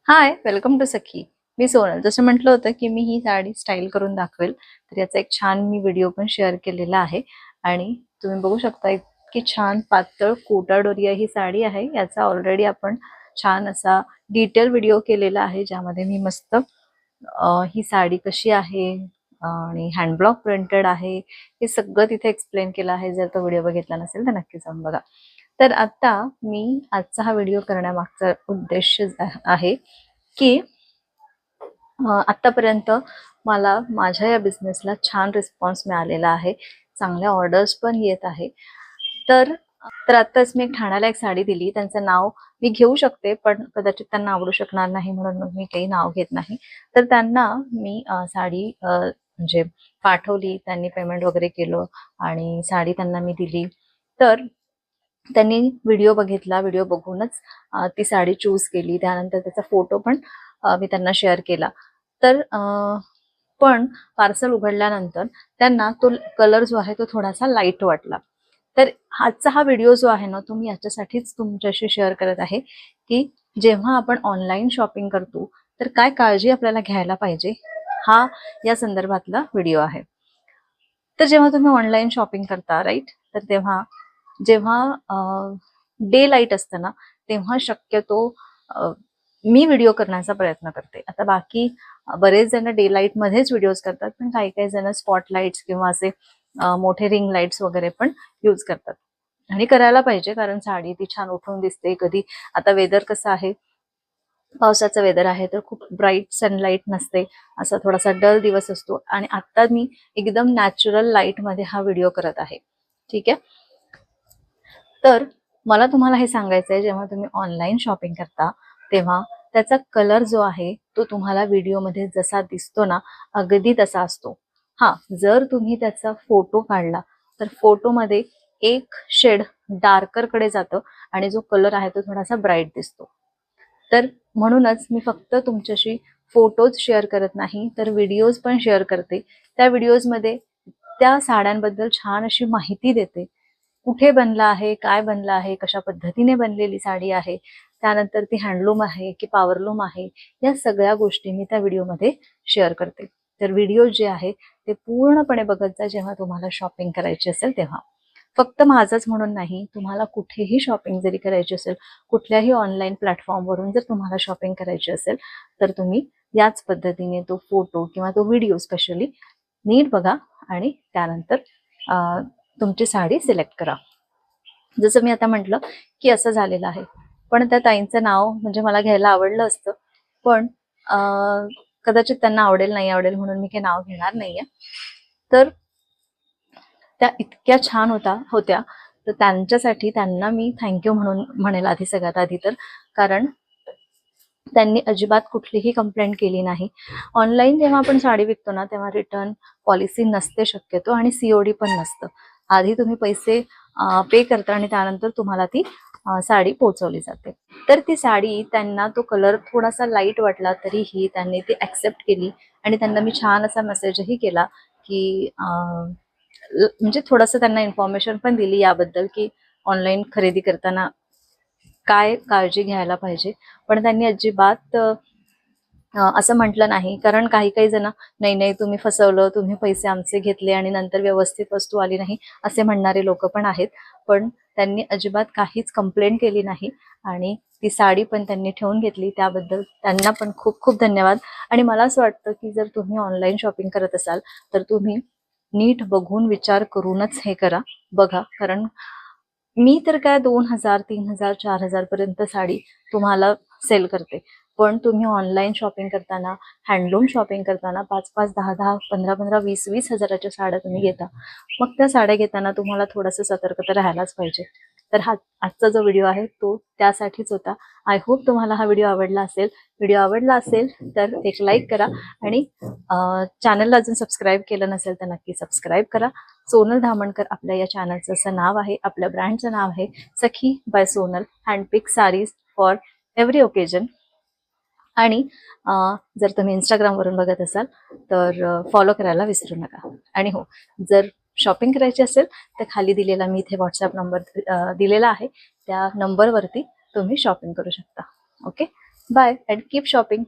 High, welcome to सखी. मी सोनल. जसं म्हटलं होतं की मी ही साडी स्टाईल करून दाखवेल, तर याचा एक छान मी व्हिडिओ पण शेअर केलेला आहे आणि तुम्ही बघू शकता इतकी छान पातळ कोटा डोरिया ही साडी आहे. याचा ऑलरेडी आपण छान असा डिटेल व्हिडिओ केलेला आहे, ज्यामध्ये मी मस्त ही साडी कशी आहे आणि हँडब्लॉक प्रिंटेड आहे हे सगळं तिथे एक्सप्लेन केलं आहे. जर तो व्हिडिओ बघितला नसेल तर नक्की जाऊन बघा. तर आता मी आजचा हा व्हिडिओ करण्यामागचा उद्देश आहे की आत्तापर्यंत मला माझ्या या बिझनेसला छान रिस्पॉन्स मिळालेला आहे, चांगल्या ऑर्डर्स पण येत आहे. तर तर आत्ताच मी ठाण्याला एक साडी दिली. त्यांचं नाव मी घेऊ शकते, पण कदाचित त्यांना आवडू शकणार नाही, म्हणून मग मी काही नाव घेत नाही. तर त्यांना मी साडी म्हणजे पाठवली, त्यांनी पेमेंट वगैरे केलं आणि साडी त्यांना मी दिली. तर त्यांनी व्हिडिओ बघितला, व्हिडिओ बघूनच ती साडी चूज केली. त्यानंतर त्याचा फोटो पण मी त्यांना शेअर केला. तर पण पार्सल उघडल्यानंतर त्यांना तो कलर जो आहे तो थोडासा लाईट वाटला. तर आजचा हा व्हिडिओ जो आहे ना, तो मी याच्यासाठीच तुमच्याशी शेअर करत आहे की जेव्हा आपण ऑनलाईन शॉपिंग करतो तर काय काळजी आपल्याला घ्यायला पाहिजे, हा या संदर्भातला व्हिडिओ आहे. तर जेव्हा तुम्ही ऑनलाईन शॉपिंग करता राईट, तर तेव्हा जेव्हा डे लाईट असतं ना, तेव्हा शक्यतो मी व्हिडिओ करण्याचा प्रयत्न करते. आता बाकी बरेच जण डे लाईट मध्येच व्हिडिओज करतात, पण काही काही जण स्पॉटलाईट्स किंवा असे मोठे रिंग लाईट्स वगैरे पण यूज करतात आणि करायला पाहिजे, कारण साडी ती छान उठून दिसते. कधी आता वेदर कसं आहे, पावसाचं वेदर आहे, तर खूप ब्राईट सनलाईट नसते, असा थोडासा डल दिवस असतो. आणि आता मी एकदम नॅचरल लाईट मध्ये हा व्हिडिओ करत आहे. ठीक आहे. तर मला तुम्हाला हे सांगायचं आहे, जेव्हा तुम्ही ऑनलाईन शॉपिंग करता तेव्हा त्याचा कलर जो आहे तो तुम्हाला व्हिडिओमध्ये जसा दिसतो ना, अगदी तसा असतो. हा, जर तुम्ही त्याचा फोटो काढला तर फोटोमध्ये एक शेड डार्कर कडे जातं आणि जो कलर आहे तो थोडासा ब्राईट दिसतो. तर म्हणूनच मी फक्त तुमच्याशी फोटोज शेअर करत नाही, तर व्हिडिओज पण शेअर करते. त्या व्हिडिओजमध्ये त्या साड्यांबद्दल छान अशी माहिती देते. कुठे बनला आहे, काय बनला आहे, कशा पद्धतीने बनलेली साडी आहे, त्यानंतर ती हँडलूम आहे की पॉवरलूम आहे, या सगळ्या गोष्टी मी त्या व्हिडिओमध्ये शेअर करते. तर व्हिडिओ जे आहे ते पूर्णपणे बघत जा जेव्हा तुम्हाला शॉपिंग करायची असेल तेव्हा. फक्त माझंच म्हणून नाही, तुम्हाला कुठेही शॉपिंग जरी करायची असेल, कुठल्याही ऑनलाईन प्लॅटफॉर्मवरून जर तुम्हाला शॉपिंग करायची असेल, तर तुम्ही याच पद्धतीने तो फोटो किंवा तो व्हिडिओ स्पेशली नीट बघा आणि त्यानंतर तुमची साडी सिलेक्ट करा. जसं मी आता म्हटलं की असं झालेलं आहे, पण त्या ताईंचं नाव म्हणजे मला घ्यायला आवडलं असतं, पण कदाचित त्यांना आवडेल नाही आवडेल म्हणून मी काही नाव घेणार नाहीये. तर त्या इतक्या छान होत्या, तर त्यांच्यासाठी त्यांना मी थँक्यू म्हणेल आधी, सगळ्यात आधी तर. कारण त्यांनी अजिबात कुठलीही कंप्लेंट केली नाही. ऑनलाईन जेव्हा आपण साडी विकतो ना, तेव्हा रिटर्न पॉलिसी नसते शक्यतो आणि सीओडी पण नसतं. आधी तुम्ही पैसे पे करता आणि त्यानंतर तुम्हाला ती साडी पोहोचवली जाते. तर ती साडी त्यांना तो कलर थोडासा लाईट वाटला तरीही त्यांनी ती ॲक्सेप्ट केली आणि त्यांना मी छान असा मेसेजही केला की म्हणजे थोडंसं त्यांना इन्फॉर्मेशन पण दिली याबद्दल की ऑनलाईन खरेदी करताना काय काळजी घ्यायला पाहिजे. पण त्यांनी अजिबात असं म्हटलं नाही, कारण काही काही जण नाही नाही तुम्ही फसवलं, तुम्ही पैसे आमचे घेतले आणि नंतर व्यवस्थित वस्तू आली नाही, असे म्हणणारे लोक पण आहेत. पण त्यांनी अजिबात काहीच कंप्लेंट केली नाही आणि ती साडी पण त्यांनी ठेवून घेतली. त्याबद्दल त्यांना पण खूप खूप धन्यवाद. आणि मला असं वाटतं की जर तुम्ही ऑनलाईन शॉपिंग करत असाल तर तुम्ही नीट बघून विचार करूनच हे करा. बघा, कारण मी तर काय 2,000 3,000 4,000 पर्यंत साडी तुम्हाला सेल करते, पण तुम्ही ऑनलाईन शॉपिंग करताना, हँडलूम शॉपिंग करताना 5-5 10-10 15-15 20-20 हजाराच्या साड्या तुम्ही घेता. मग त्या साड्या घेताना तुम्हाला थोडंसं सतर्कता राहायलाच पाहिजे. तर आजचा जो व्हिडिओ आहे तो त्यासाठीच होता. आय होप तुम्हाला हा व्हिडिओ आवडला असेल. व्हिडिओ आवडला असेल तर एक लाईक करा आणि चॅनलला अजून सबस्क्राईब केलं नसेल तर नक्की सबस्क्राईब करा. सोनल धामणकर आपल्या या चॅनलचं असं नाव आहे, आपल्या ब्रँडचं नाव आहे Sakhi by Sonal, handpick sarees for every occasion. आणि जर तुम्ही इंस्टाग्रामवरून बघत असाल तर फॉलो करायला विसरू नका. आणि हो, जर शॉपिंग करायची असेल तर खाली दिलेला मी इथे व्हॉट्सअप नंबर दिलेला आहे, त्या नंबरवरती तुम्ही शॉपिंग करू शकता. Okay, bye and keep shopping.